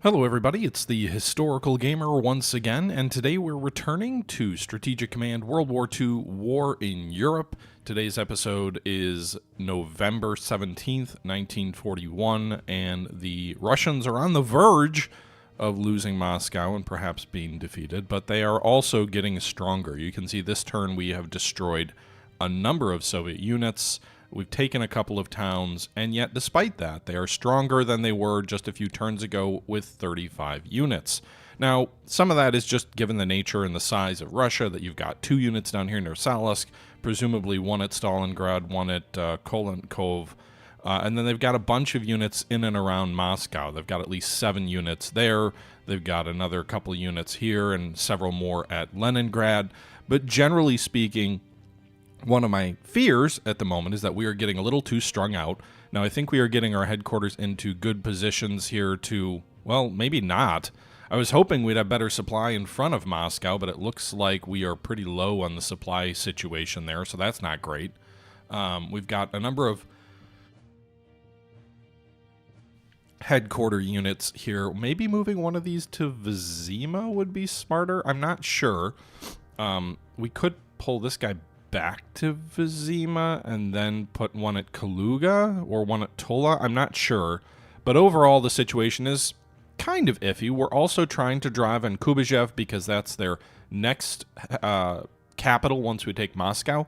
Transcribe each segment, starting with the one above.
Hello everybody, it's the Historical Gamer once again, and today we're returning to Strategic Command World War II War in Europe. Today's episode is November 17th, 1941, and the Russians are on the verge of losing Moscow and perhaps being defeated, but they are also getting stronger. You can see this turn we have destroyed a number of Soviet units. We've taken a couple of towns, and yet despite that, they are stronger than they were just a few turns ago with 35 units. Now, some of that is just given the nature and the size of Russia, that you've got 2 units down here near Salisk, presumably one at Stalingrad, one at Kolenkov, and then they've got a bunch of units in and around Moscow. They've got at least 7 units there. They've got another couple of units here and several more at Leningrad. But generally speaking, one of my fears at the moment is that we are getting a little too strung out. Now, I think we are getting our headquarters into good positions here to, well, maybe not. I was hoping we'd have better supply in front of Moscow, but it looks like we are pretty low on the supply situation there, so that's not great. We've got a number of headquarter units here. Maybe moving one of these to Vizima would be smarter. I'm not sure. We could pull this guy back to Vizima and then put one at Kaluga or one at Tula. I'm not sure. But overall, the situation is kind of iffy. We're also trying to drive on Kuybyshev because that's their next capital once we take Moscow.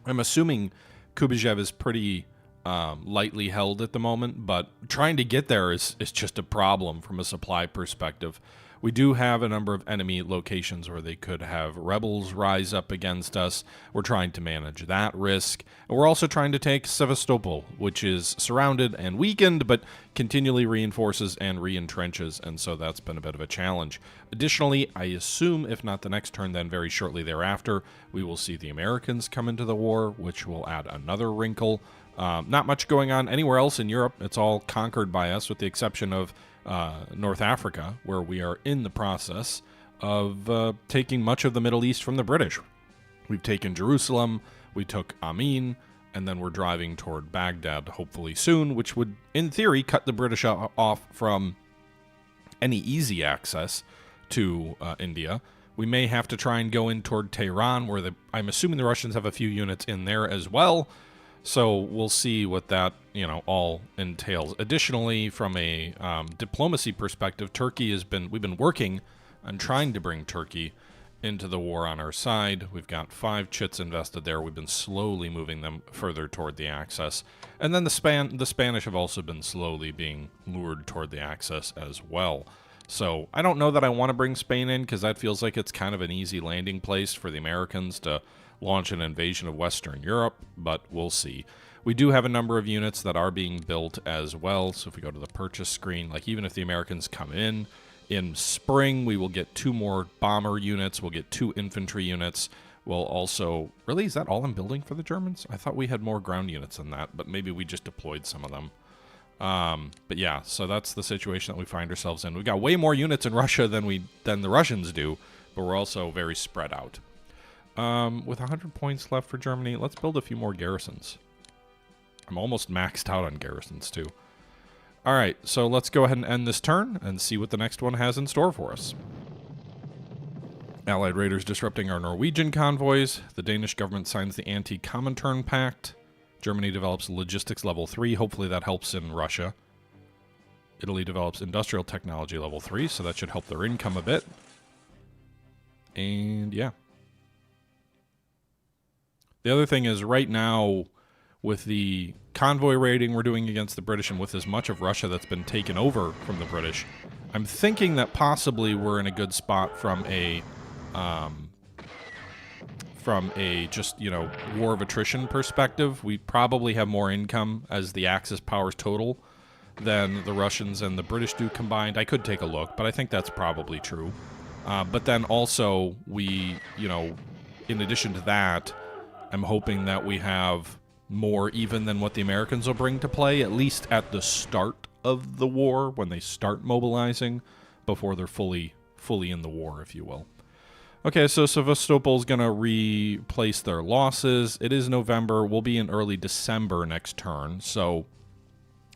I'm assuming Kuybyshev is pretty lightly held at the moment, but trying to get there is just a problem from a supply perspective. We do have a number of enemy locations where they could have rebels rise up against us. We're trying to manage that risk. And we're also trying to take Sevastopol, which is surrounded and weakened, but continually reinforces and re-entrenches, and so that's been a bit of a challenge. Additionally, I assume, if not the next turn, then very shortly thereafter, we will see the Americans come into the war, which will add another wrinkle. Not much going on anywhere else in Europe. It's all conquered by us, with the exception of North Africa, where we are in the process of taking much of the Middle East from the British. We've taken Jerusalem, we took Amin, and then we're driving toward Baghdad, hopefully soon, which would, in theory, cut the British off from any easy access to India. We may have to try and go in toward Tehran, where I'm assuming the Russians have a few units in there as well. So we'll see what that, all entails. Additionally, from a diplomacy perspective, we've been working on trying to bring Turkey into the war on our side. We've got 5 chits invested there. We've been slowly moving them further toward the Axis. And then the Spanish have also been slowly being lured toward the Axis as well. So I don't know that I want to bring Spain in, because that feels like it's kind of an easy landing place for the Americans to launch an invasion of Western Europe, but we'll see. We do have a number of units that are being built as well, so if we go to the purchase screen, like even if the Americans come in spring, we will get 2 more bomber units, we'll get 2 infantry units, we'll also... Really, is that all I'm building for the Germans? I thought we had more ground units than that, but maybe we just deployed some of them. But yeah, so that's the situation that we find ourselves in. We've got way more units in Russia than the Russians do, but we're also very spread out. With 100 points left for Germany, let's build a few more garrisons. I'm almost maxed out on garrisons, too. Alright, so let's go ahead and end this turn and see what the next one has in store for us. Allied raiders disrupting our Norwegian convoys. The Danish government signs the Anti-Comintern Pact. Germany develops logistics level 3. Hopefully that helps in Russia. Italy develops industrial technology level 3, so that should help their income a bit. And yeah. The other thing is, right now, with the convoy raiding we're doing against the British, and with as much of Russia that's been taken over from the British, I'm thinking that possibly we're in a good spot from a just, war of attrition perspective. We probably have more income as the Axis powers total than the Russians and the British do combined. I could take a look, but I think that's probably true. But then also, we, in addition to that, I'm hoping that we have more even than what the Americans will bring to play, at least at the start of the war, when they start mobilizing, before they're fully in the war, if you will. Okay, so Sevastopol's going to replace their losses. It is November. We'll be in early December next turn. So,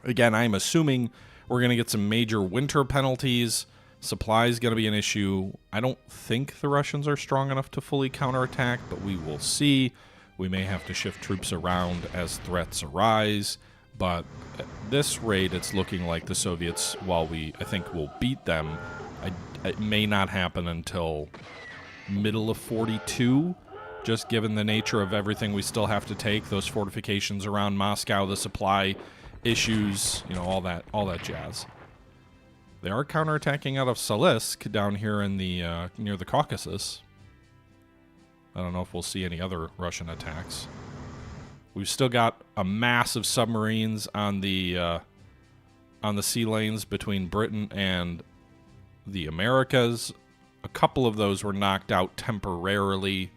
again, I'm assuming We're going to get some major winter penalties. Supply is going to be an issue. I don't think the Russians are strong enough to fully counterattack, but we will see. We may have to shift troops around as threats arise. But at this rate, it's looking like the Soviets, while I think will beat them, it may not happen until middle of 42, just given the nature of everything we still have to take, those fortifications around Moscow, the supply issues, you know, all that jazz. They are counterattacking out of Salisk down here in the near the Caucasus. I don't know if we'll see any other Russian attacks. We've still got a mass of submarines on the sea lanes between Britain and the Americas. A couple of those were knocked out temporarily.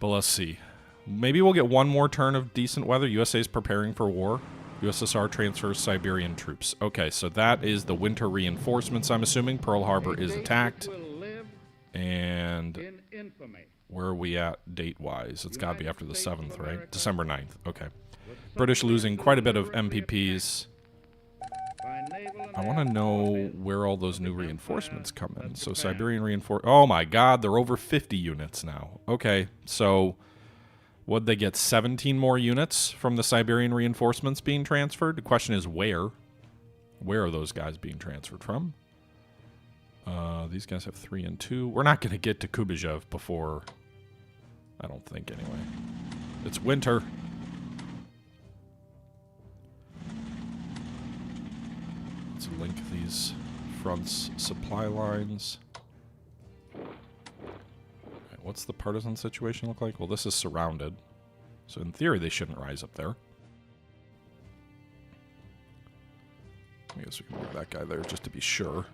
But let's see. Maybe we'll get one more turn of decent weather. USA is preparing for war. USSR transfers Siberian troops. Okay, so that is the winter reinforcements, I'm assuming. Pearl Harbor is attacked. And where are we at date-wise? It's got to be after the 7th, right? December 9th. Okay. British losing quite a bit of MPPs. I want to know where all those new reinforcements come in. So Siberian reinforcements. Oh my god, they're over 50 units now. Okay, so would they get 17 more units from the Siberian reinforcements being transferred? The question is where? Where are those guys being transferred from? These guys have 3 and 2. We're not going to get to Kuybyshev before... I don't think, anyway. It's winter. Let's link these fronts supply lines. Okay, what's the partisan situation look like? Well, this is surrounded. So in theory, they shouldn't rise up there. I guess we can move that guy there just to be sure.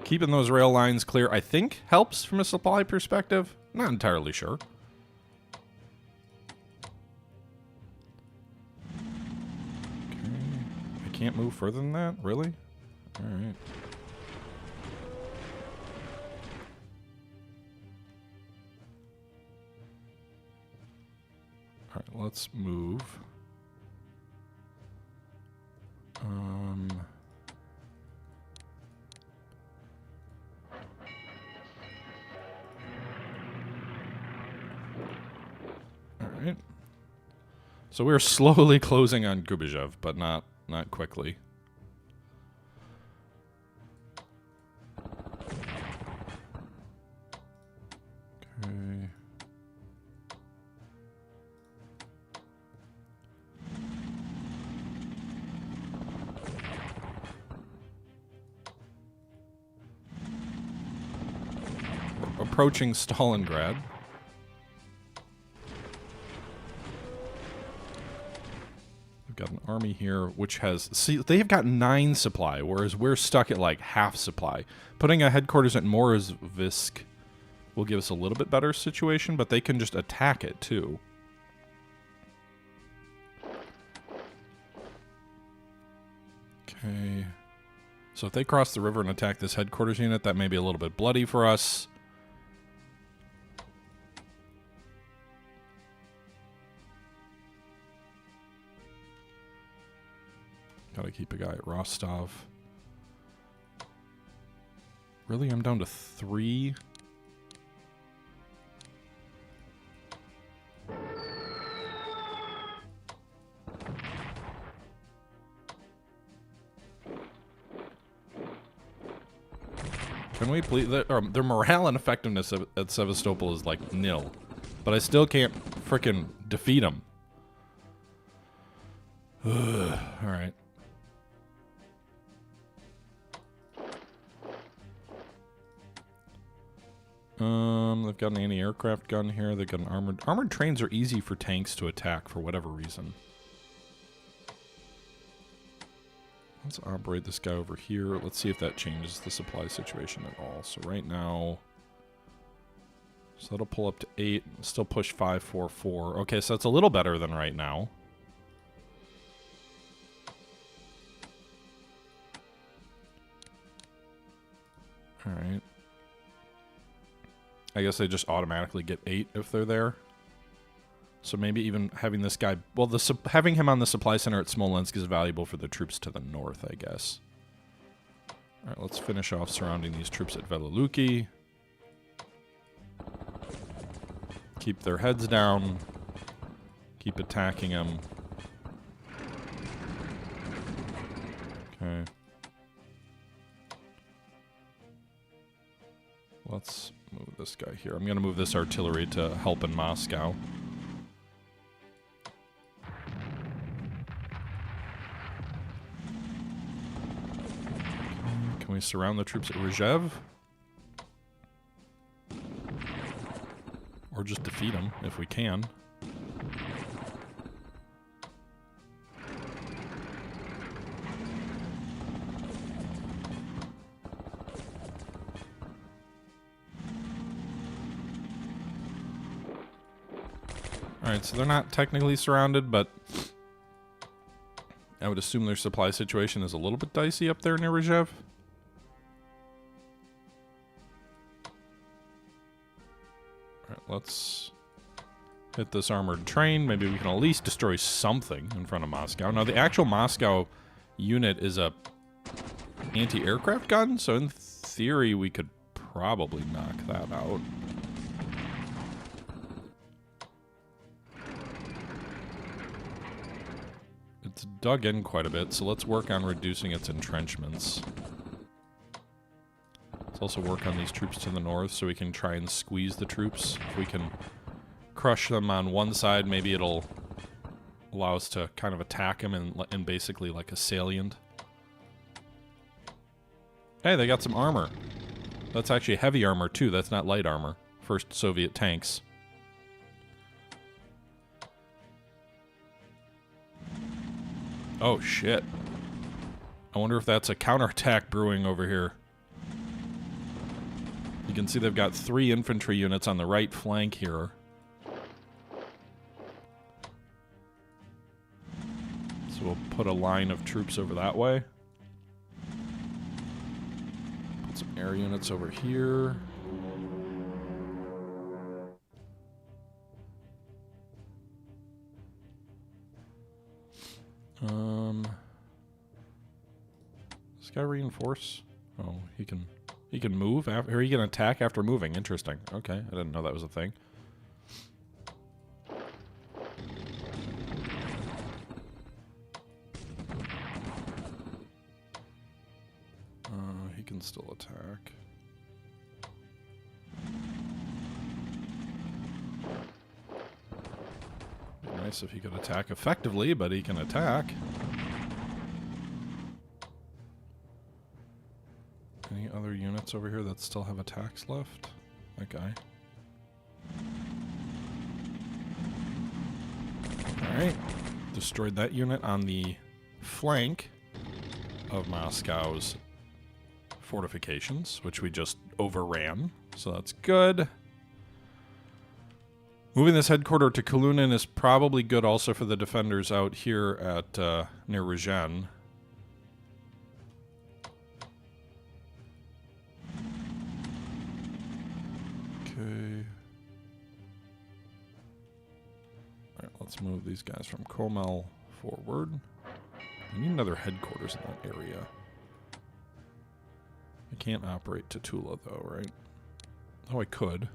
Keeping those rail lines clear, I think, helps from a supply perspective. Not entirely sure. Okay. I can't move further than that? Really? Alright. Alright, let's move. Alright. So we're slowly closing on Kuybyshev, but not quickly. Okay. Approaching Stalingrad. We've got an army here which has... See, they've got 9 supply, whereas we're stuck at like half supply. Putting a headquarters at Moravsk will give us a little bit better situation, but they can just attack it too. Okay. So if they cross the river and attack this headquarters unit, that may be a little bit bloody for us. Gotta keep a guy at Rostov. Really? I'm down to 3? Can we please... Their morale and effectiveness at Sevastopol is like nil. But I still can't frickin' defeat them. Alright. They've got an anti-aircraft gun here. They've got an armored... Armored trains are easy for tanks to attack for whatever reason. Let's operate this guy over here. Let's see if that changes the supply situation at all. So right now... So that'll pull up to 8. Still push 544. Okay, so that's a little better than right now. Alright. I guess they just automatically get 8 if they're there. So maybe even having this guy... Well, having him on the supply center at Smolensk is valuable for the troops to the north, I guess. All right, let's finish off surrounding these troops at Veliluki. Keep their heads down. Keep attacking them. Okay. Let's move this guy here. I'm going to move this artillery to help in Moscow. Can we surround the troops at Rzhev? Or just defeat them if we can. Alright, so they're not technically surrounded, but I would assume their supply situation is a little bit dicey up there near Rzhev. Alright, let's hit this armored train. Maybe we can at least destroy something in front of Moscow. Now, the actual Moscow unit is a anti-aircraft gun, so in theory we could probably knock that out. It's dug in quite a bit, so let's work on reducing its entrenchments. Let's also work on these troops to the north so we can try and squeeze the troops. If we can crush them on one side, maybe it'll allow us to kind of attack them in basically like a salient. Hey, they got some armor. That's actually heavy armor too, that's not light armor. First Soviet tanks. Oh, shit. I wonder if that's a counterattack brewing over here. You can see they've got 3 infantry units on the right flank here. So we'll put a line of troops over that way. Put some air units over here. This guy reinforce? Oh, he can move after, or he can attack after moving. Interesting. Okay, I didn't know that was a thing. He can still attack. Be nice if he could attack effectively, but he can attack. Any other units over here that still have attacks left? That guy. Alright. Destroyed that unit on the flank of Moscow's fortifications, which we just overran. So that's good. Moving this headquarter to Kalunin is probably good also for the defenders out here at near Rizhen. Alright, let's move these guys from Komel forward. We need another headquarters in that area. I can't operate to Tula though, right? Oh, I could.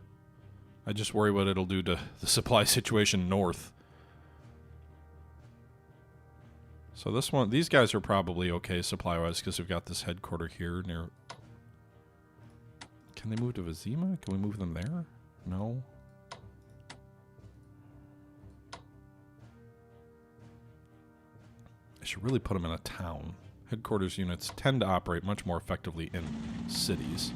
I just worry what it'll do to the supply situation north. So this one, these guys are probably okay supply-wise because we've got this headquarter here near... Can they move to Vizima? Can we move them there? No. I should really put them in a town. Headquarters units tend to operate much more effectively in cities.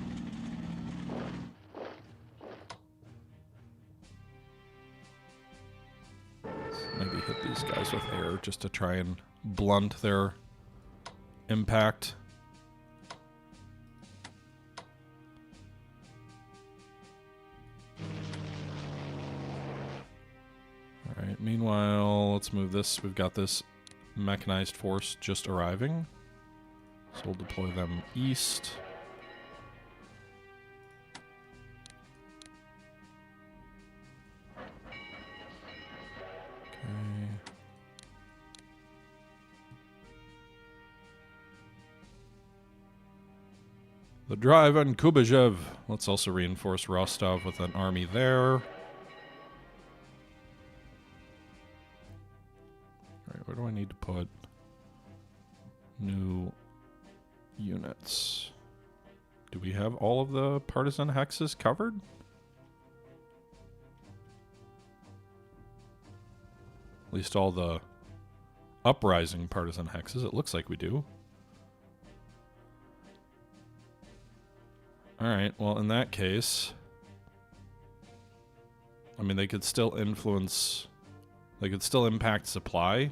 Let's maybe hit these guys with air just to try and blunt their impact. Alright, meanwhile, let's move this. We've got this mechanized force just arriving. So we'll deploy them east. The drive on Kubajev. Let's also reinforce Rostov with an army there. All right, where do I need to put new units? Do we have all of the partisan hexes covered? At least all the uprising partisan hexes. It looks like we do. Alright, well, in that case, I mean, they could still influence, they could still impact supply.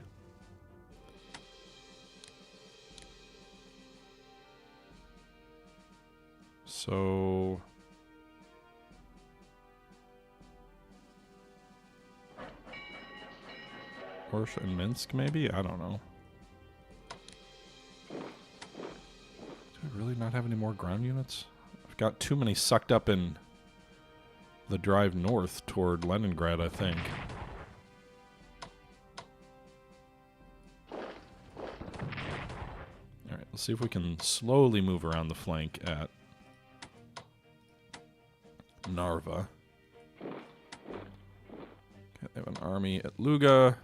So, Orsha and Minsk, maybe? I don't know. Do I really not have any more ground units? Got too many sucked up in the drive north toward Leningrad, I think. Alright, let's see if we can slowly move around the flank at Narva. Okay, they have an army at Luga.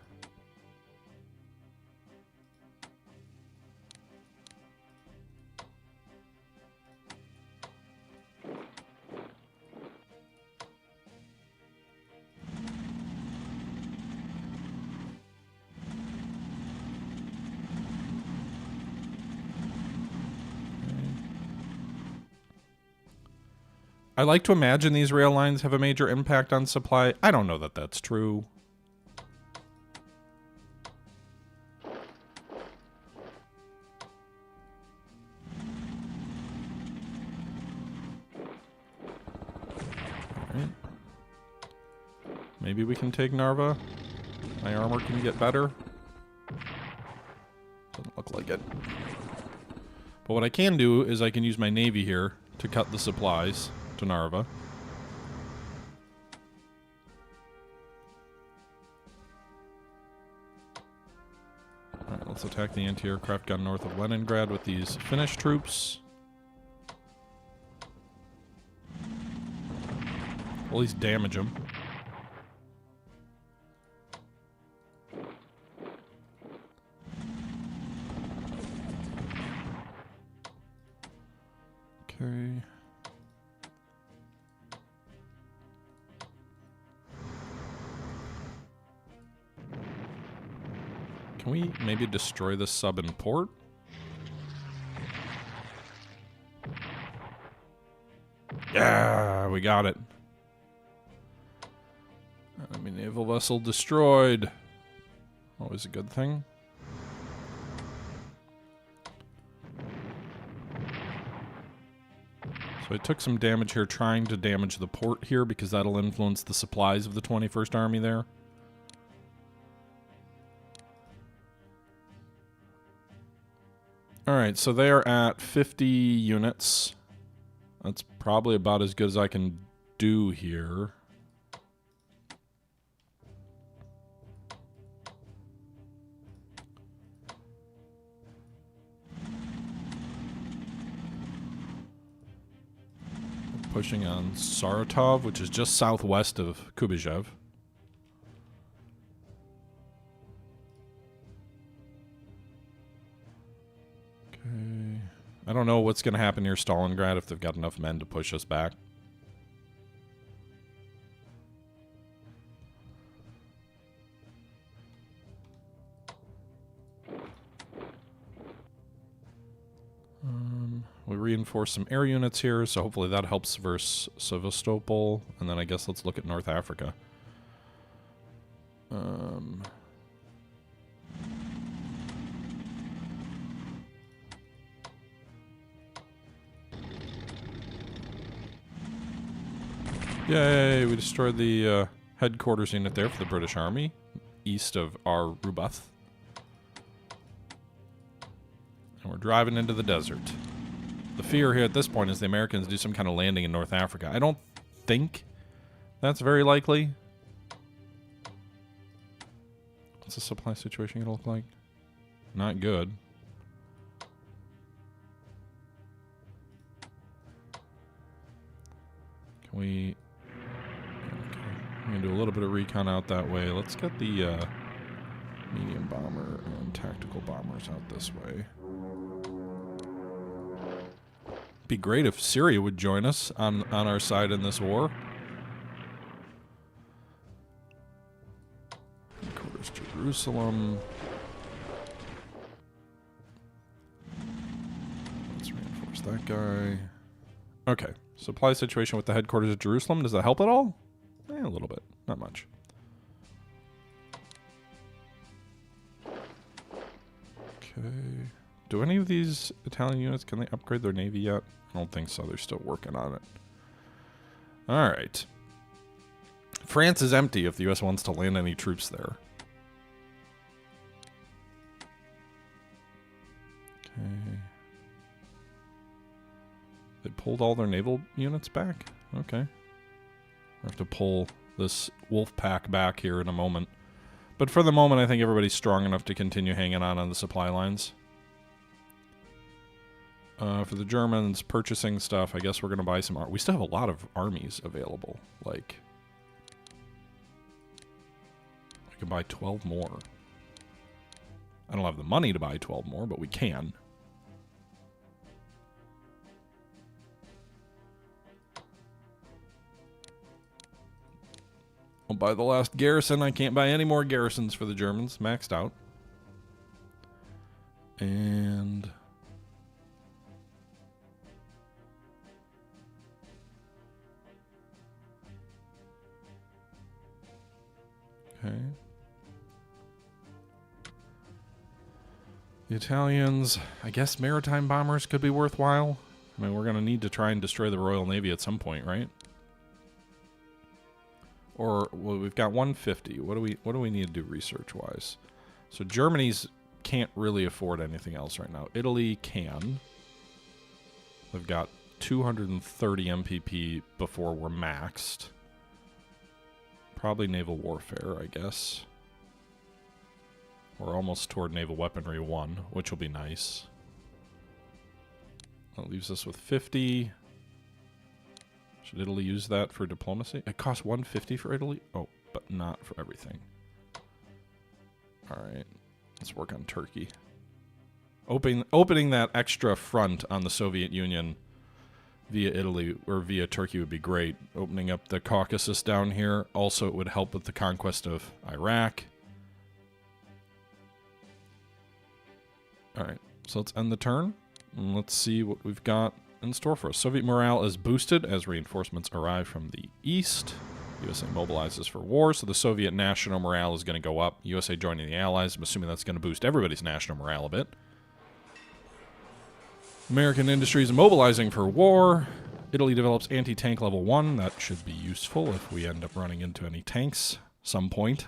I like to imagine these rail lines have a major impact on supply. I don't know that that's true. Alright. Maybe we can take Narva. My armor can get better. Doesn't look like it. But what I can do is I can use my navy here to cut the supplies to Narva. Alright, let's attack the anti-aircraft gun north of Leningrad with these Finnish troops. At least damage them. Okay. Can we maybe destroy this sub in port? Yeah, we got it. Enemy naval vessel destroyed. Always a good thing. So I took some damage here trying to damage the port here because that'll influence the supplies of the 21st Army there. Alright, so they are at 50 units. That's probably about as good as I can do here. Pushing on Saratov, which is just southwest of Kubajev. Okay. I don't know what's going to happen near Stalingrad if they've got enough men to push us back. We reinforce some air units here, so hopefully that helps versus Sevastopol. And then I guess let's look at North Africa. Yay, we destroyed the headquarters unit there for the British Army, east of our Rubath. And we're driving into the desert. The fear here at this point is the Americans do some kind of landing in North Africa. I don't think that's very likely. What's the supply situation gonna look like? Not good. Can we... Okay. I'm going to do a little bit of recon out that way. Let's get the medium bomber and tactical bombers out this way. Be great if Syria would join us on our side in this war. Headquarters Jerusalem. Let's reinforce that guy. Okay. Supply situation with the headquarters of Jerusalem. Does that help at all? A little bit. Not much. Okay. Do any of these Italian units, can they upgrade their navy yet? I don't think so. They're still working on it. All right. France is empty if the U.S. wants to land any troops there. Okay. They pulled all their naval units back? Okay. I have to pull this wolf pack back here in a moment. But for the moment, I think everybody's strong enough to continue hanging on the supply lines. For the Germans, purchasing stuff, I guess we're going to buy some... We still have a lot of armies available. Like, I can buy 12 more. I don't have the money to buy 12 more, but we can. I'll buy the last garrison. I can't buy any more garrisons for the Germans. Maxed out. And... okay. The Italians, I guess maritime bombers could be worthwhile. I mean, we're going to need to try and destroy the Royal Navy at some point, right? Or, well, we've got 150. What do we need to do research-wise? So Germany's can't really afford anything else right now. Italy can. They've got 230 MPP before we're maxed. Probably naval warfare, I guess. We're almost toward naval weaponry 1, which will be nice. That leaves us with 50. Should Italy use that for diplomacy? It costs 150 for Italy? Oh, but not for everything. Alright. Let's work on Turkey. Opening that extra front on the Soviet Union via Italy or via Turkey would be great. Opening up the Caucasus down here. Also, it would help with the conquest of Iraq. Alright, so let's end the turn. And let's see what we've got in store for us. Soviet morale is boosted as reinforcements arrive from the east. USA mobilizes for war, so the Soviet national morale is going to go up. USA joining the Allies, I'm assuming that's going to boost everybody's national morale a bit. American industries mobilizing for war. Italy develops anti-tank level 1. That should be useful if we end up running into any tanks some point.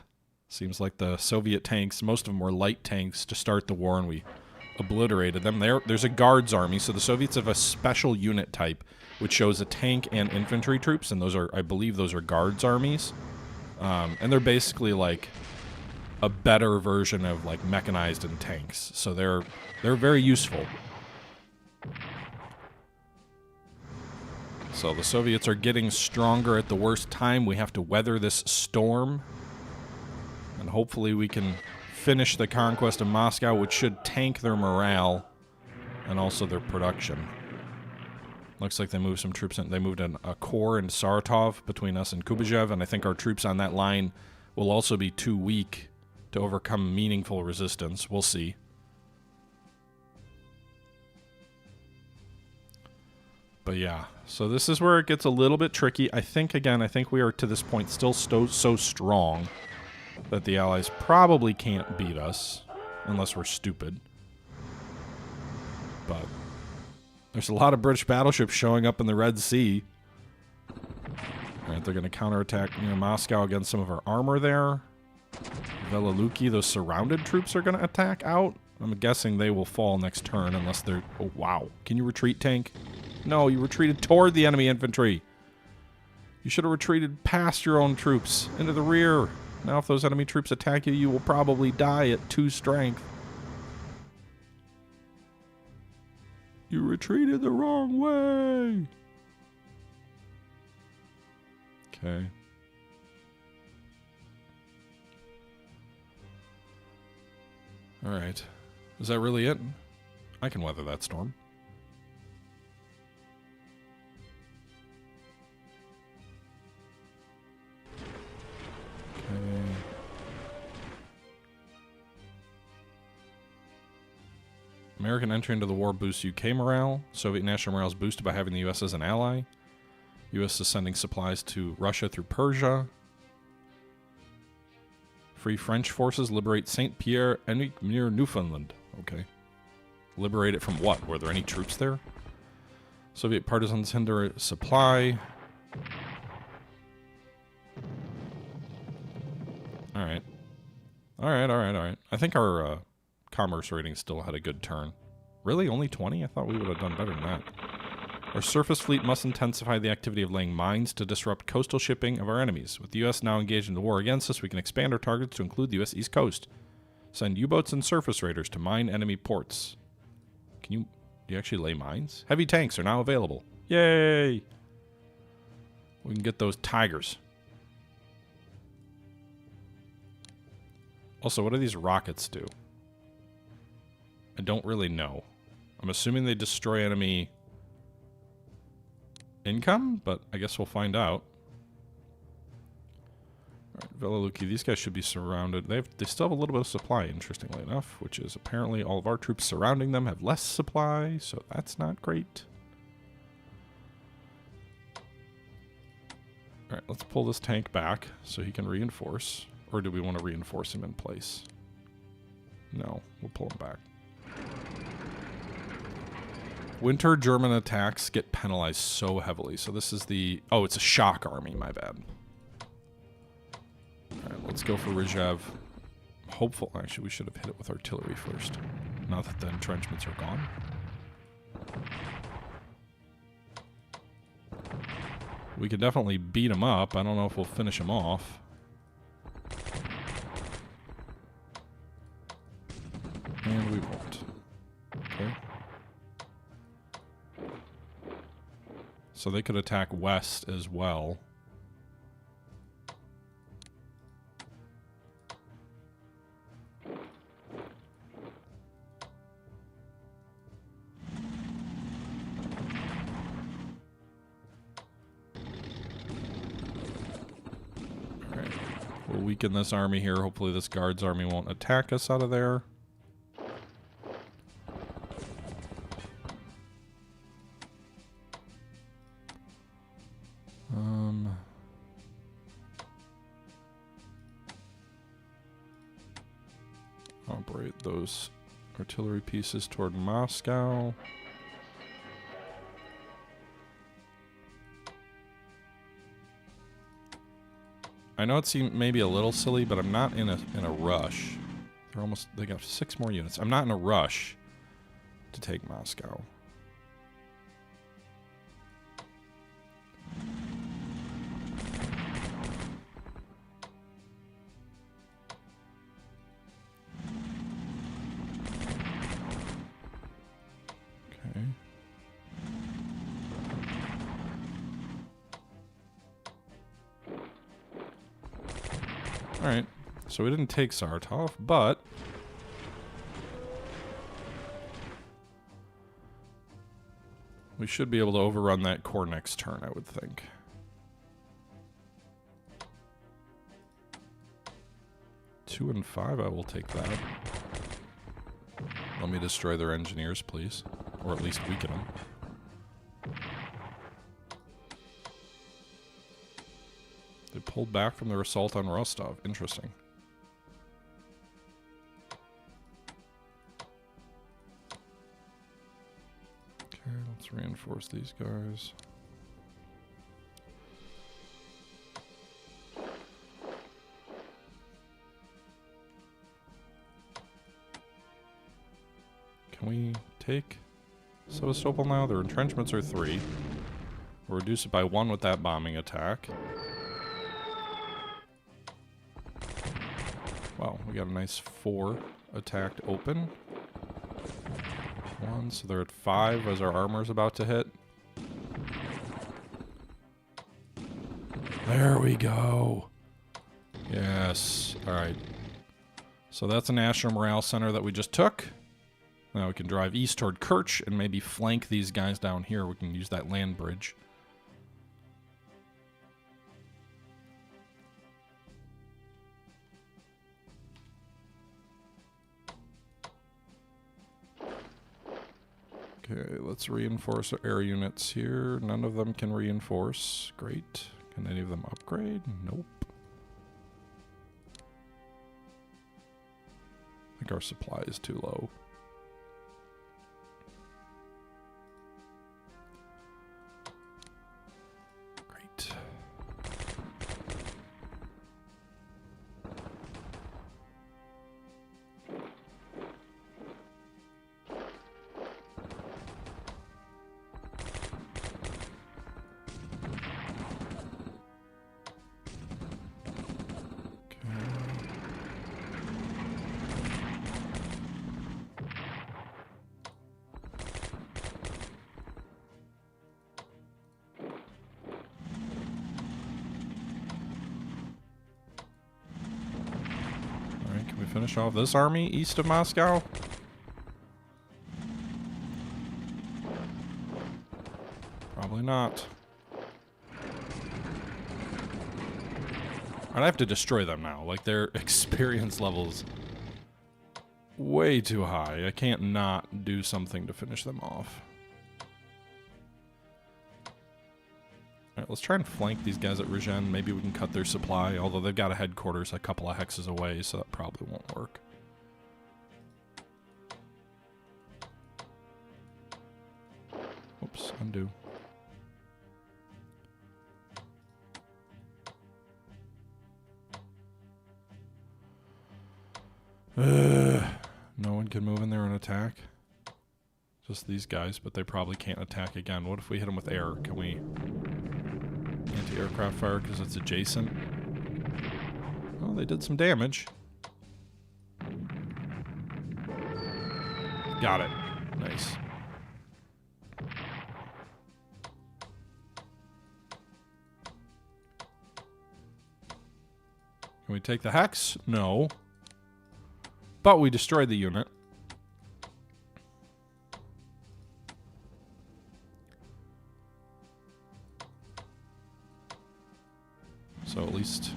Seems like the Soviet tanks, most of them were light tanks to start the war, and we obliterated them. There's a guards army, so the Soviets have a special unit type which shows a tank and infantry troops, and those are, I believe those are guards armies. And they're basically like a better version of like mechanized and tanks. So they're very useful. So the Soviets are getting stronger at the worst time. We have to weather this storm. And hopefully we can finish the conquest of Moscow, which should tank their morale and also their production. Looks like they moved some troops in. They moved a corps in Saratov between us and Kubachev, and I think our troops on that line will also be too weak to overcome meaningful resistance. We'll see. But yeah, so this is where it gets a little bit tricky. I think we are to this point still so strong that the Allies probably can't beat us unless we're stupid. But there's a lot of British battleships showing up in the Red Sea. All right, they're going to counterattack Moscow against some of our armor there. Velaluki, those surrounded troops are going to attack out. I'm guessing they will fall next turn unless they're... Oh, wow. Can you retreat, tank? No, you retreated toward the enemy infantry. You should have retreated past your own troops, into the rear. Now if those enemy troops attack you, you will probably die at 2 strength. You retreated the wrong way. Okay. Alright. Is that really it? I can weather that storm. Okay. American entry into the war boosts UK morale. Soviet national morale is boosted by having the US as an ally. US is sending supplies to Russia through Persia. Free French forces liberate Saint Pierre near Newfoundland. Okay. Liberate it from what? Were there any troops there? Soviet partisans hinder supply. Alright. Alright. I think our commerce rating still had a good turn. Really? Only 20? I thought we would have done better than that. Our surface fleet must intensify the activity of laying mines to disrupt coastal shipping of our enemies. With the U.S. now engaged in the war against us, we can expand our targets to include the U.S. East Coast. Send U-boats and surface raiders to mine enemy ports. Do you actually lay mines? Heavy tanks are now available. Yay! We can get those Tigers. Also, what do these rockets do? I don't really know. I'm assuming they destroy enemy income, but I guess we'll find out. Alright, Velaluki, these guys should be surrounded. They still have a little bit of supply, interestingly enough, which is apparently all of our troops surrounding them have less supply, so that's not great. Alright, let's pull this tank back so he can reinforce. Or do we want to reinforce him in place? No, we'll pull him back. Winter German attacks get penalized so heavily. So this is the... Oh, it's a shock army, my bad. Alright, let's go for Rizhev. Hopeful... Actually, we should have hit it with artillery first. Now that the entrenchments are gone. We could definitely beat him up. I don't know if we'll finish him off. And we won't. Okay. So they could attack west as well. Alright. We'll weaken this army here. Hopefully this guards army won't attack us out of there. Operate those artillery pieces toward Moscow. I know it seemed maybe a little silly, but I'm not in a rush. They got 6 more units. I'm not in a rush to take Moscow. Alright, so we didn't take Saratov, but we should be able to overrun that core next turn, I would think. Two and 5, I will take that. Let me destroy their engineers, please. Or at least weaken them. They pulled back from their assault on Rostov. Interesting. Okay, let's reinforce these guys. Can we take Sevastopol now? Their entrenchments are 3. We'll reduce it by 1 with that bombing attack. Wow, we got a nice 4 attacked open. 1, so they're at 5 as our armor's about to hit. There we go. Yes. All right. So that's a National Morale Center that we just took. Now we can drive east toward Kerch and maybe flank these guys down here. We can use that land bridge. Okay, let's reinforce our air units here. None of them can reinforce. Great. Can any of them upgrade? Nope. I think our supply is too low. Great. Finish off this army east of Moscow. Probably not. I'd have to destroy them now. Like, their experience levels way too high. I can't not do something to finish them off. Alright, let's try and flank these guys at Rajen. Maybe we can cut their supply, although they've got a headquarters a couple of hexes away, so that probably won't work. Oops, undo. No one can move in there and attack. Just these guys, but they probably can't attack again. What if we hit them with air? Can we... Anti-aircraft fire because it's adjacent? Oh, they did some damage. Got it. Nice. Can we take the hex? No. But we destroyed the unit. So at least,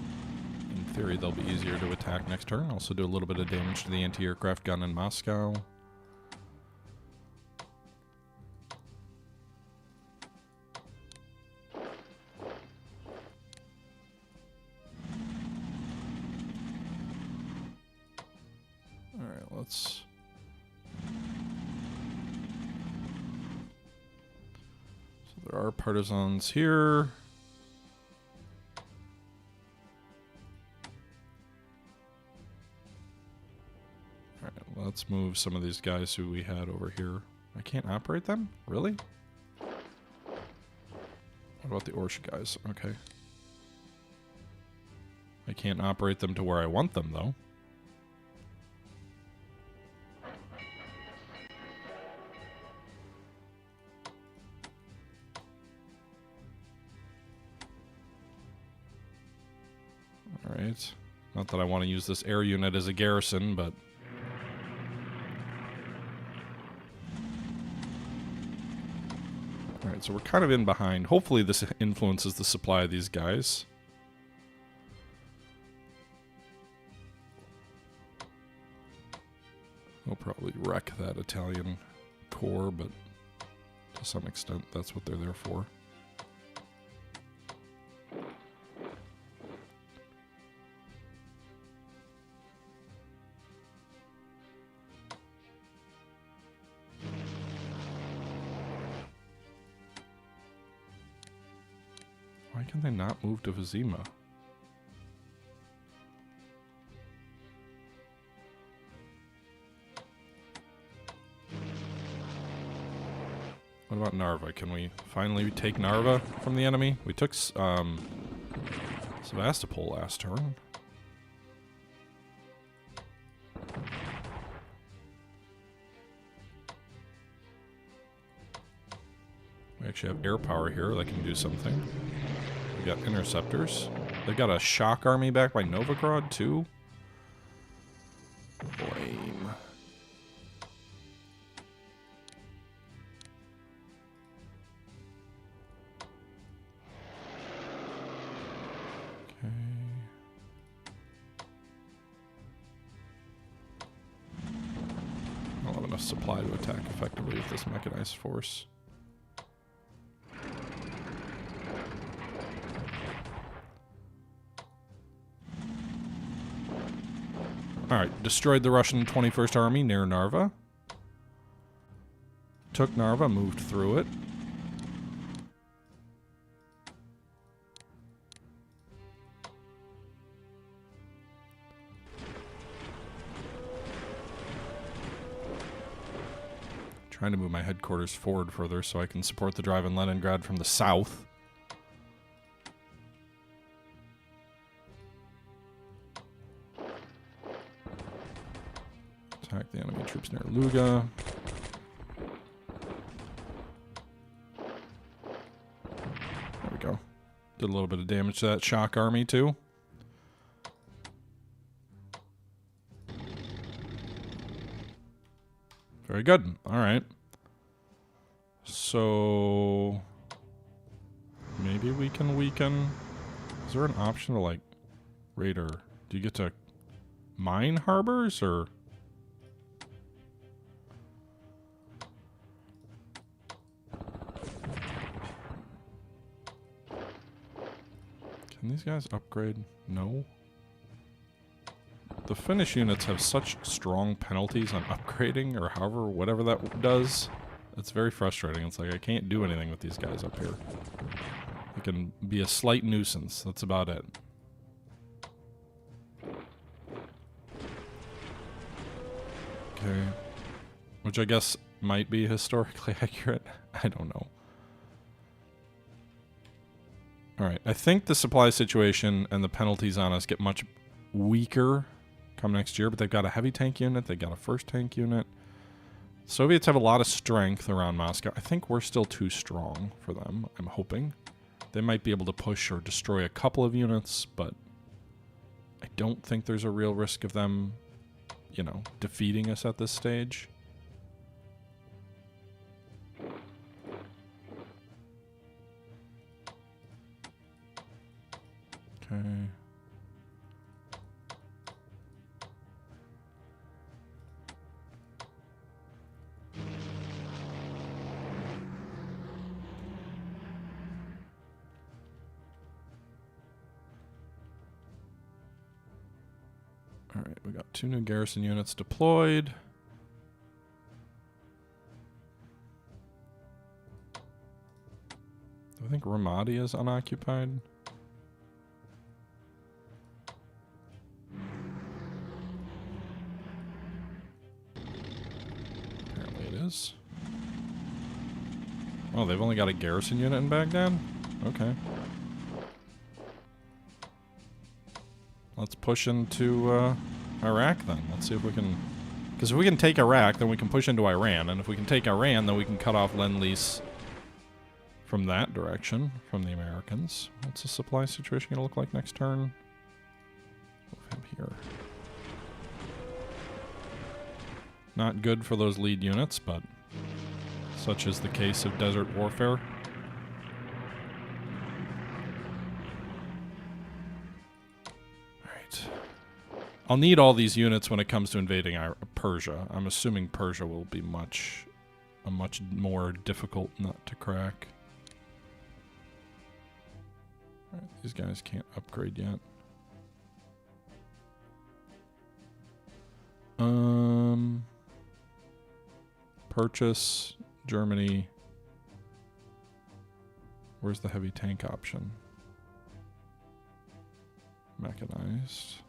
in theory, they'll be easier to attack next turn. Also do a little bit of damage to the anti-aircraft gun in Moscow. Alright, let's... So there are partisans here. Let's move some of these guys who we had over here. I can't operate them? Really? What about the Orsha guys? Okay. I can't operate them to where I want them, though. Alright. Not that I want to use this air unit as a garrison, but... Alright, so we're kind of in behind. Hopefully this influences the supply of these guys. We'll probably wreck that Italian corps, but to some extent that's what they're there for. Why can they not move to Vizima? What about Narva? Can we finally take Narva from the enemy? We took Sevastopol last turn. We actually have air power here that can do something. got interceptors. They got a shock army back by Novgorod too. Lame. Okay. I don't have enough supply to attack effectively with this mechanized force. Alright, destroyed the Russian 21st Army near Narva. Took Narva, moved through it. Trying to move my headquarters forward further so I can support the drive in Leningrad from the south. Attack the enemy troops near Luga. There we go. Did a little bit of damage to that shock army too. Very good. All right. So maybe we can weaken. Is there an option to like raider? Do you get to mine harbors or? Can these guys upgrade? No. The Finnish units have such strong penalties on upgrading, or however, whatever that does. It's very frustrating. It's like I can't do anything with these guys up here. They can be a slight nuisance. That's about it. Okay. Which I guess might be historically accurate. I don't know. Alright, I think the supply situation and the penalties on us get much weaker come next year, but they've got a heavy tank unit, they've got a first tank unit. Soviets have a lot of strength around Moscow. I think we're still too strong for them, I'm hoping. They might be able to push or destroy a couple of units, but I don't think there's a real risk of them, you know, defeating us at this stage. Okay. All right, we got 2 new garrison units deployed. I think Ramadi is unoccupied. Oh, they've only got a garrison unit in Baghdad? Okay. Let's push into Iraq then. Let's see if we can... Because if we can take Iraq, then we can push into Iran. And if we can take Iran, then we can cut off Lend-Lease from that direction, from the Americans. What's the supply situation going to look like next turn? Move him here. Not good for those lead units, but such is the case of desert warfare. Alright. I'll need all these units when it comes to invading Persia. I'm assuming Persia will be a much more difficult nut to crack. Alright, these guys can't upgrade yet. Purchase, Germany. Where's the heavy tank option? Mechanized.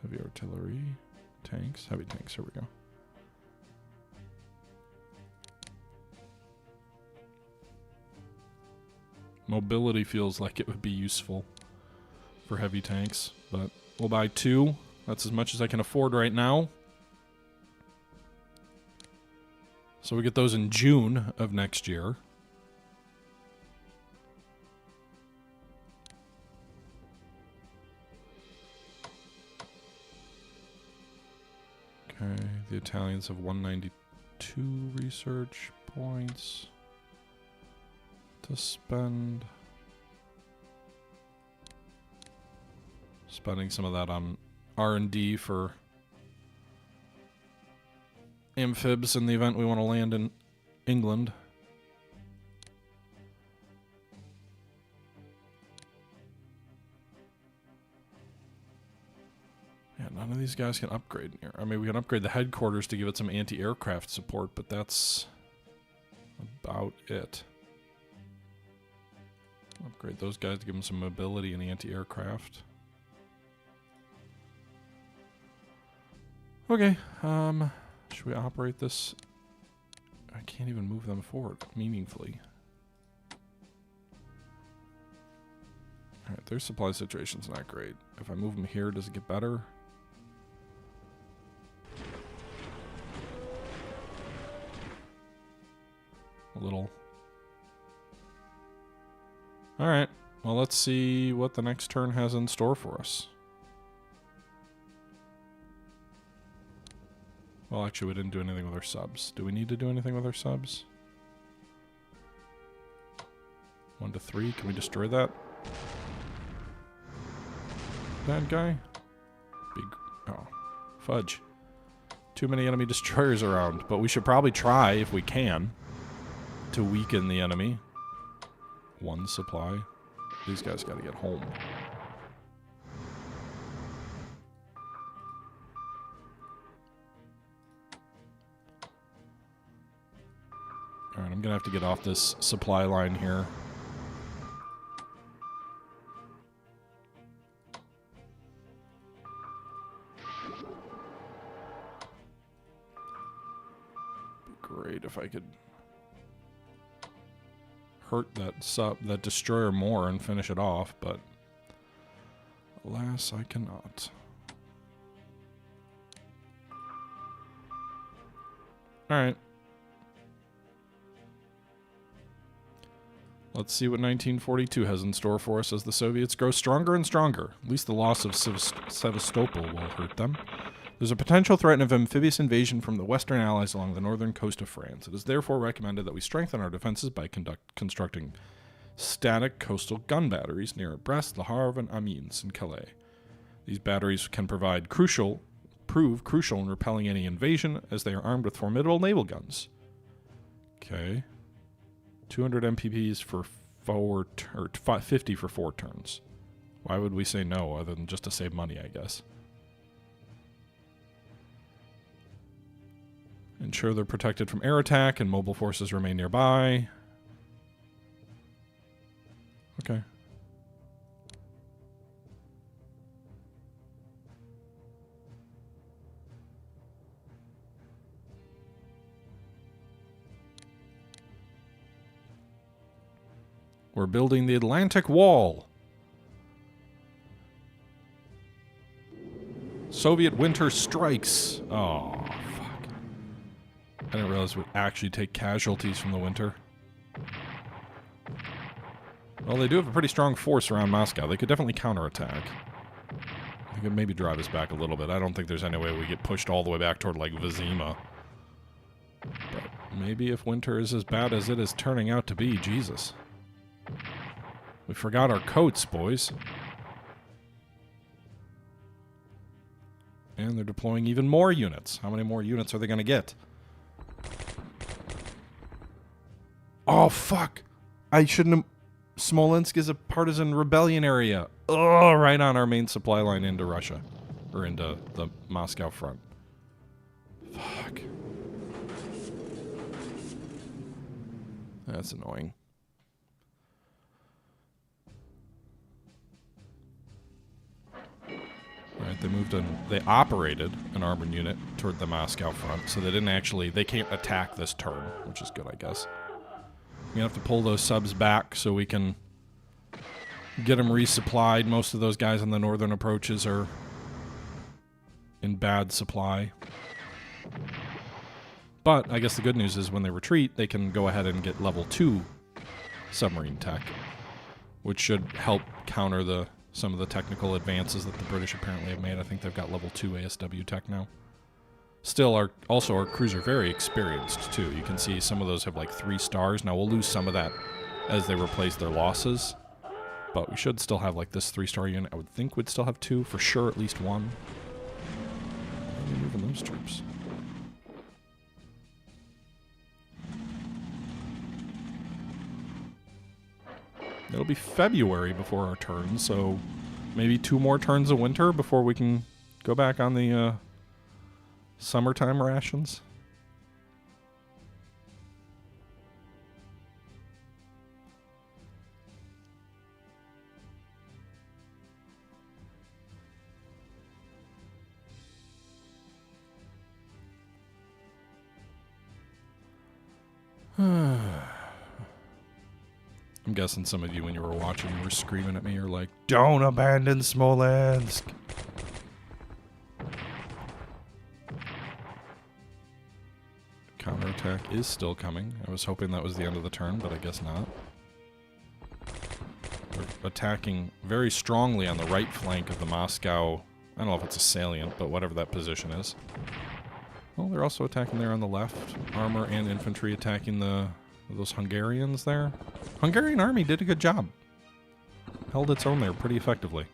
Heavy artillery. Tanks. Heavy tanks, here we go. Mobility feels like it would be useful for heavy tanks, but we'll buy 2. That's as much as I can afford right now. So we get those in June of next year. Italians have 192 research points to spend. Spending some of that on R&D for amphibs in the event we want to land in England. Yeah, none of these guys can upgrade here. I mean, we can upgrade the headquarters to give it some anti-aircraft support, but that's about it. Upgrade those guys to give them some mobility and anti-aircraft. Okay, should we operate this? I can't even move them forward meaningfully. Alright, their supply situation's not great. If I move them here, does it get better? A little. Alright, well, let's see what the next turn has in store for us. Well, actually, we didn't do anything with our subs. Do we need to do anything with our subs? 1 to 3. Can we destroy that? Bad guy? Big. Oh. Fudge. Too many enemy destroyers around. But we should probably try, if we can, to weaken the enemy. 1 supply. These guys gotta get home. Alright, I'm gonna have to get off this supply line here. Be great if I could hurt that destroyer more and finish it off, but alas, I cannot. Alright. Let's see what 1942 has in store for us as the Soviets grow stronger and stronger. At least the loss of Sevastopol will hurt them. There's a potential threat of amphibious invasion from the Western Allies along the northern coast of France. It is therefore recommended that we strengthen our defenses by constructing static coastal gun batteries near Brest, Le Havre, and Amiens in Calais. These batteries can prove crucial in repelling any invasion, as they are armed with formidable naval guns. Okay. 200 MPPs for 50 for 4 turns. Why would we say no, other than just to save money, I guess? Ensure they're protected from air attack and mobile forces remain nearby. Okay. We're building the Atlantic Wall. Soviet winter strikes. Oh, fuck. I didn't realize we'd actually take casualties from the winter. Well, they do have a pretty strong force around Moscow. They could definitely counterattack. They could maybe drive us back a little bit. I don't think there's any way we get pushed all the way back toward, like, Vizima. But maybe if winter is as bad as it is turning out to be, Jesus. We forgot our coats, boys. And they're deploying even more units. How many more units are they going to get? Oh, fuck. I shouldn't have... Smolensk is a partisan rebellion area. Oh, right on our main supply line into Russia. Or into the Moscow front. Fuck. That's annoying. Right, they operated an armored unit toward the Moscow front, so they can't attack this turn, which is good, I guess. We have to pull those subs back so we can get them resupplied. Most of those guys on the northern approaches are in bad supply. But I guess the good news is when they retreat, they can go ahead and get level 2 submarine tech, which should help counter some of the technical advances that the British apparently have made. I think they've got level 2 ASW tech now. Still, our crews are very experienced, too. You can see some of those have like 3 stars. Now, we'll lose some of that as they replace their losses. But we should still have like this 3-star unit. I would think we'd still have 2, for sure, at least 1. Why are we moving those troops? It'll be February before our turn, so maybe 2 more turns of winter before we can go back on the summertime rations. I'm guessing some of you, when you were watching, were screaming at me. You're like, "Don't abandon Smolensk!" Counterattack is still coming. I was hoping that was the end of the turn, but I guess not. They're attacking very strongly on the right flank of the Moscow. I don't know if it's a salient, but whatever that position is. Well, they're also attacking there on the left. Armor and infantry attacking those Hungarians there. Hungarian army did a good job. Held its own there pretty effectively.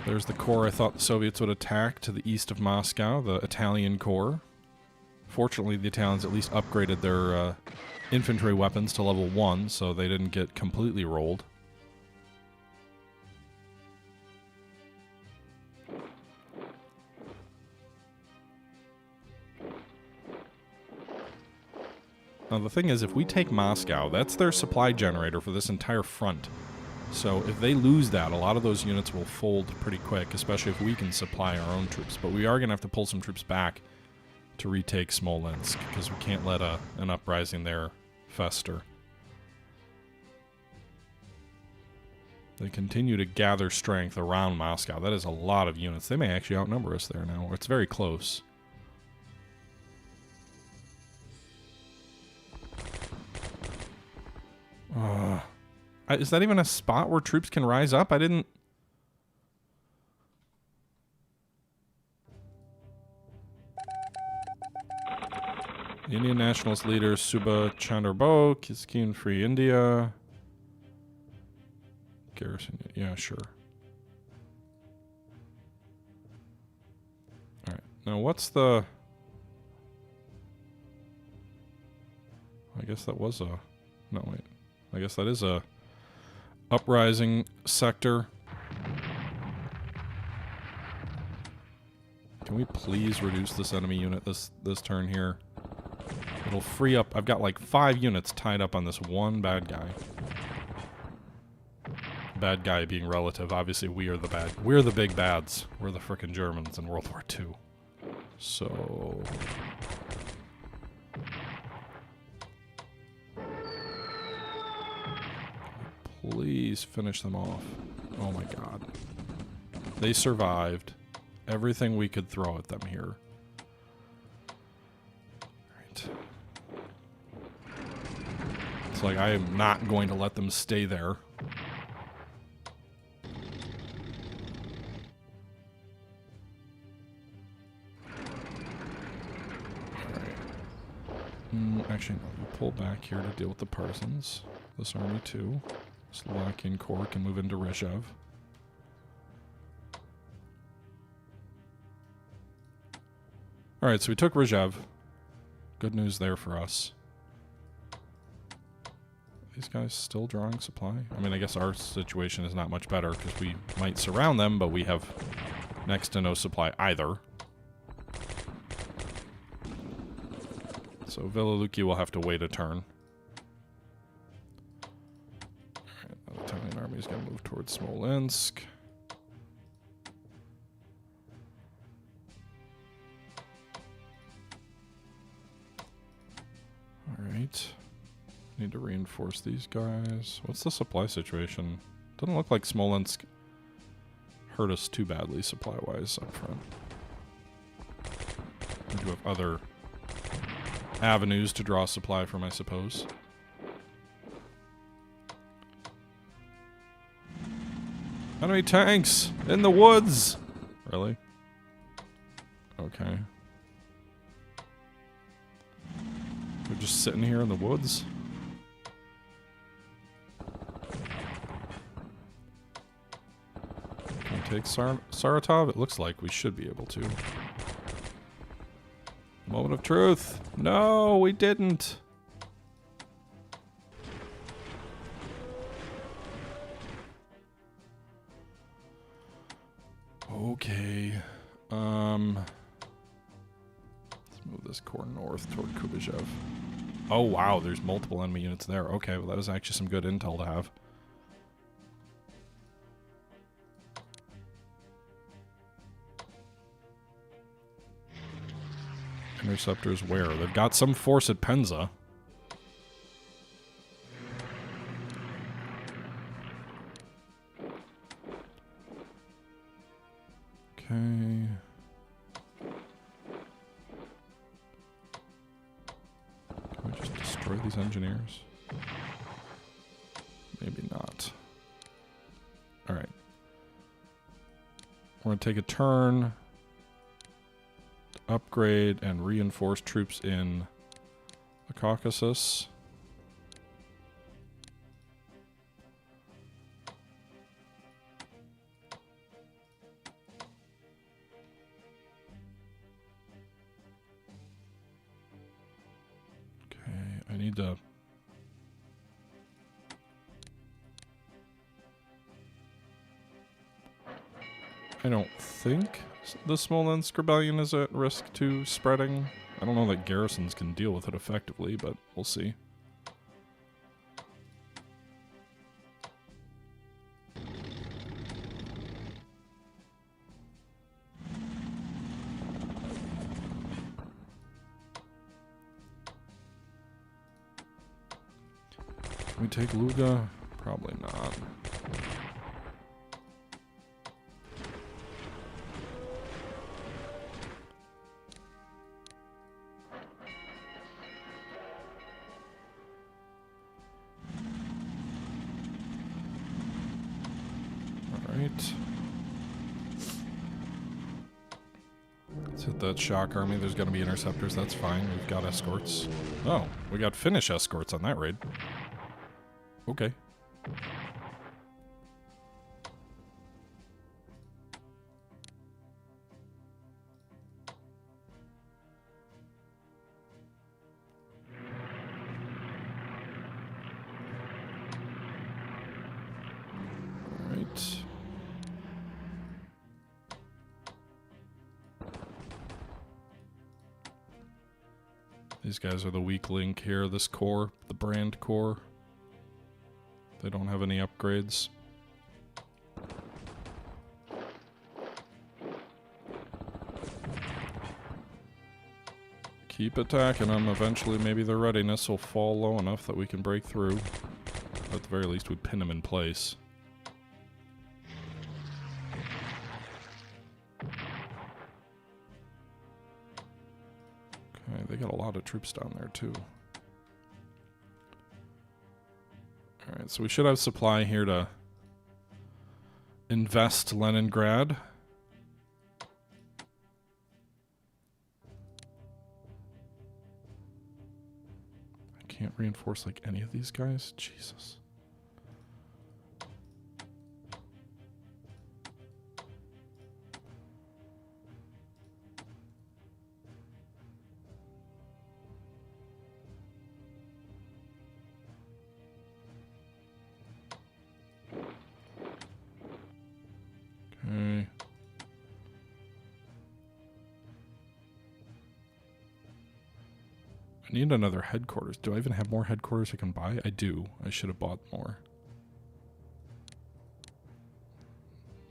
There's the corps I thought the Soviets would attack to the east of Moscow, the Italian corps. Fortunately, the Italians at least upgraded their infantry weapons to level 1, so they didn't get completely rolled. Now the thing is, if we take Moscow, that's their supply generator for this entire front. So if they lose that, a lot of those units will fold pretty quick, especially if we can supply our own troops. But we are going to have to pull some troops back to retake Smolensk, because we can't let an uprising there fester. They continue to gather strength around Moscow. That is a lot of units. They may actually outnumber us there now. It's very close. Is that even a spot where troops can rise up? I didn't... The Indian nationalist leader Subha Chandra Bose is keen free India. Garrison, yeah, sure. Alright, now what's the... I guess that was a... No, wait. I guess that is a uprising sector. Can we please reduce this enemy unit this turn here? It'll free up... I've got like 5 units tied up on this one bad guy. Bad guy being relative. Obviously, we're the big bads. We're the frickin' Germans in World War II. So... Please finish them off. Oh my god. They survived everything we could throw at them here. Right. It's like I am not going to let them stay there. Alright. Actually, no. We pull back here to deal with the partisans. This army too. Slovakian Corps can move into Rizhev. Alright, so we took Rizhev. Good news there for us. These guys still drawing supply? I mean, I guess our situation is not much better because we might surround them, but we have next to no supply either. So Villaluki will have to wait a turn. Italian army is going to move towards Smolensk. Alright. Need to reinforce these guys. What's the supply situation? Doesn't look like Smolensk hurt us too badly supply-wise up front. We do have other avenues to draw supply from, I suppose. Enemy tanks in the woods! Really? Okay. We're just sitting here in the woods. Can we take Saratov? It looks like we should be able to. Moment of truth. No, we didn't. Okay. Let's move this core north toward Kubyshev. Oh wow, there's multiple enemy units there. Okay, well that was actually some good intel to have. Interceptors where? They've got some force at Penza. Okay. Can we just destroy these engineers? Maybe not. Alright. We're going to take a turn. Upgrade and reinforce troops in the Caucasus. Okay, I need to... I don't think the Smolensk rebellion is at risk to spreading. I don't know that garrisons can deal with it effectively, but we'll see. Can we take Luga? Probably not. Let's hit that shock army. There's going to be interceptors. That's fine. We've got escorts. Oh, we got Finnish escorts on that raid. Okay. These guys are the weak link here. This core, the brand core. They don't have any upgrades. Keep attacking them. Eventually, maybe their readiness will fall low enough that we can break through. At the very least, we pin them in place. Okay, they got a lot of troops down there, too. Alright, so we should have supply here to invest Leningrad. I can't reinforce, like, any of these guys? Jesus. Okay. I need another headquarters. Do I even have more headquarters I can buy? I do. I should have bought more.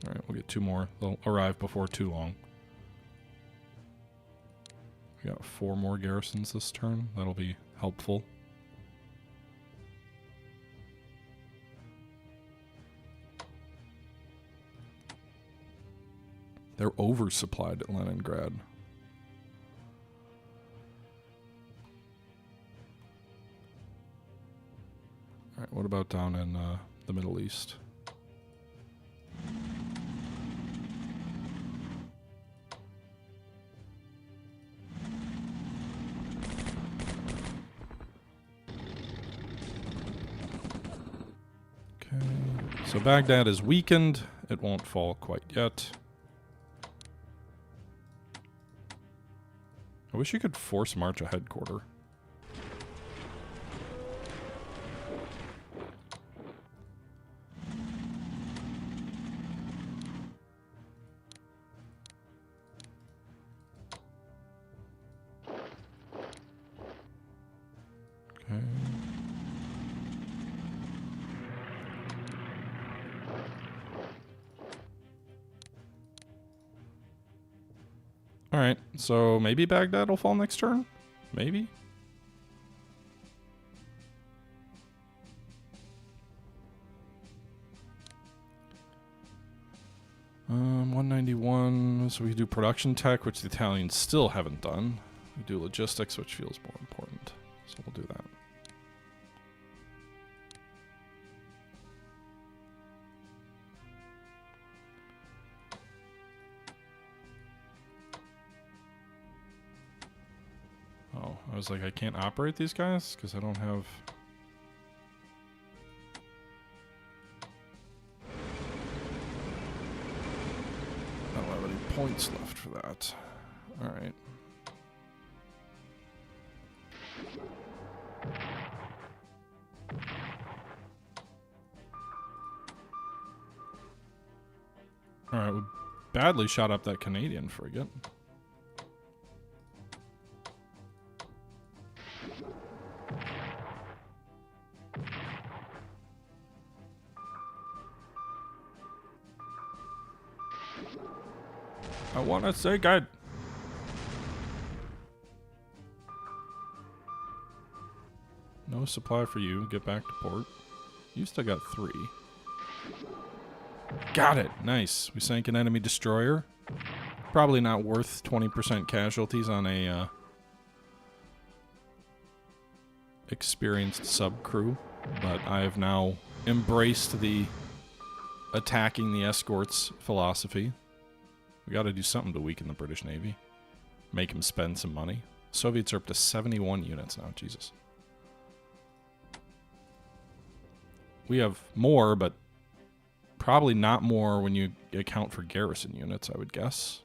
Alright, we'll get 2 more. They'll arrive before too long. We got 4 more garrisons this turn. That'll be helpful. They're oversupplied at Leningrad. Alright, what about down in the Middle East? So Baghdad is weakened. It won't fall quite yet. I wish you could force march a headquarter. Okay. Alright, so maybe Baghdad will fall next turn? Maybe? 191, so we do production tech, which the Italians still haven't done. We do logistics, which feels more important. So we'll do that. Oh, I was like, I can't operate these guys because I don't have... I don't have any points left for that. Alright. Alright, we badly shot up that Canadian frigate. I want to say good. No supply for you. Get back to port. You still got 3. Got it. Nice. We sank an enemy destroyer. Probably not worth 20% casualties on a experienced sub crew, but I have now embraced the attacking the escorts philosophy. We got to do something to weaken the British Navy. Make them spend some money. Soviets are up to 71 units now. Jesus. We have more, but probably not more when you account for garrison units, I would guess.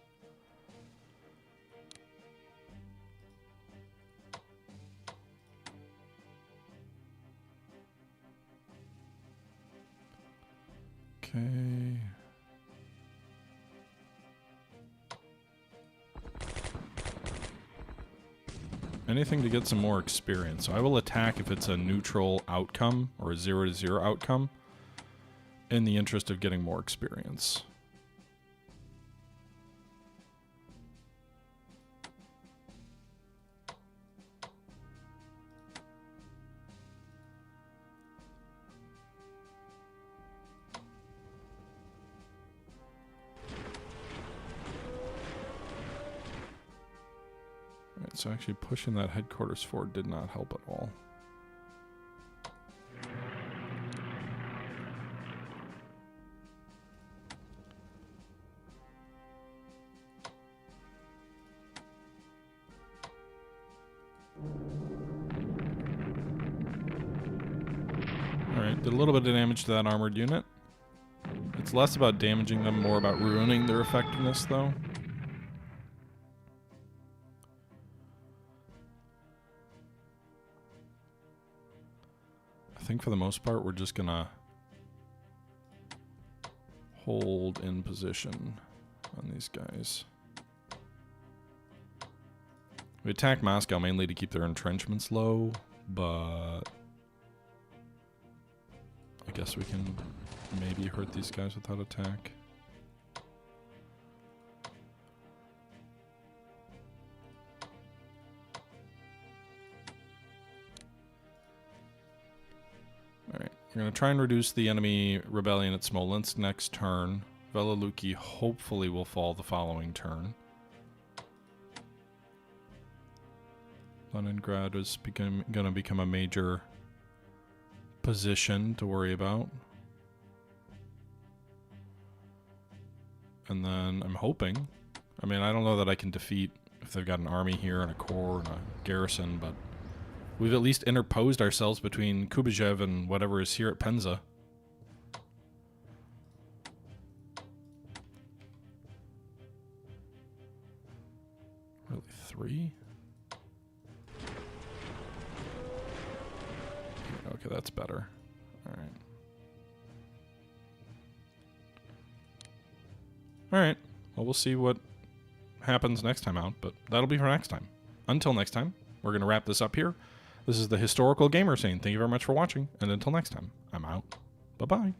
Okay. Anything to get some more experience. So I will attack if it's a neutral outcome or a 0-0 outcome in the interest of getting more experience. So actually pushing that headquarters forward did not help at all. Alright, did a little bit of damage to that armored unit. It's less about damaging them, more about ruining their effectiveness, though. I think for the most part we're just gonna hold in position on these guys. We attack Moscow mainly to keep their entrenchments low, but I guess we can maybe hurt these guys without attack. Alright, we're going to try and reduce the enemy rebellion at Smolensk next turn. Veliluki hopefully will fall the following turn. Leningrad is going to become a major position to worry about. And then I'm hoping, I mean, I don't know that I can defeat if they've got an army here and a corps and a garrison, but we've at least interposed ourselves between Kubachev and whatever is here at Penza. Really, 3? Okay, that's better. All right. All right. Well, we'll see what happens next time out, but that'll be for next time. Until next time, we're going to wrap this up here. This is the Historical Gamer saying thank you very much for watching, and until next time, I'm out. Bye-bye.